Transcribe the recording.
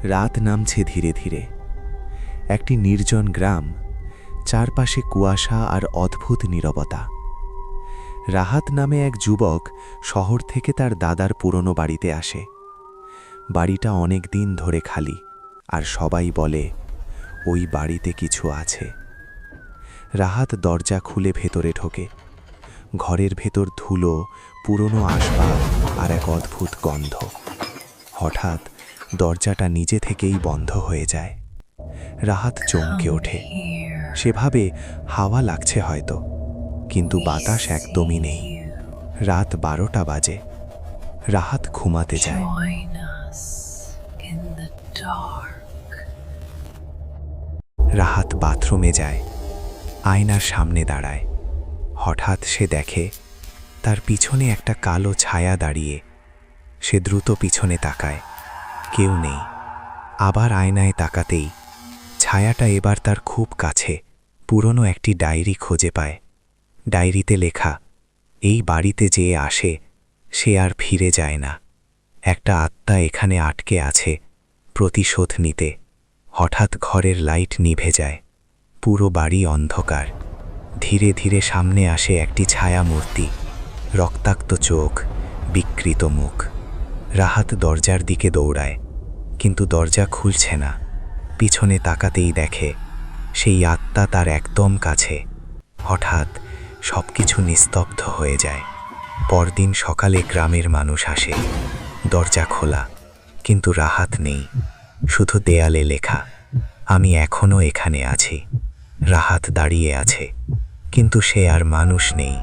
রাত নামছে ধীরে ধীরে। একটি নির্জন গ্রাম, চারপাশে কুয়াশা আর অদ্ভুত নীরবতা। রাহাত নামে এক যুবক শহর থেকে তার দাদার পুরনো বাড়িতে আসে। বাড়িটা অনেক দিন ধরে খালি, আর সবাই বলে ওই বাড়িতে কিছু আছে। রাহাত দরজা খুলে ভেতরে ঢোকে। ঘরের ভেতর ধুলো, পুরনো আসবাব আর এক অদ্ভুত গন্ধ। হঠাৎ দরজাটা নিজে থেকেই বন্ধ হয়ে যায়। রাহাত চমকে ওঠে। সে ভাবে হাওয়া লাগছে হয়তো, কিন্তু বাতাস একদমই নেই। রাত 12টা বাজে। রাহাত ঘুমাতে যায়। রাহাত বাথরুমে যায়, আয়নার সামনে দাঁড়ায়। হঠাৎ সে দেখে তার পিছনে একটা কালো ছায়া দাঁড়িয়ে। সে দ্রুত পিছনে তাকায়, কেউ নেই। আবার আয়নায় তাকাতেই ছায়াটা এবার তার খুব কাছে। পুরনো একটি ডায়েরি খুঁজে পায়। ডায়েরিতে লেখা, এই বাড়িতে যে আসে সে আর ফিরে যায় না। একটা আত্মা এখানে আটকে আছে, প্রতিশোধ নিতে। হঠাৎ ঘরের লাইট নিভে যায়। পুরো বাড়ি অন্ধকার। ধীরে ধীরে সামনে আসে একটি ছায়া মূর্তি, রক্তাক্ত চোখ, বিকৃত মুখ। রাহাত দরজার দিকে দৌড়ায়, কিন্তু দরজা খুলছে না। পিছনে তাকাতেই দেখে সেই আত্মা তার একদম কাছে। হঠাৎ সবকিছু নিস্তব্ধ হয়ে যায়। পরদিন সকালে গ্রামের মানুষ আসে। দরজা খোলা, কিন্তু রাহাত নেই। শুধু দেয়ালে লেখা, আমি এখনো এখানে আছি। রাহাত দাঁড়িয়ে আছে, কিন্তু সে আর মানুষ নেই।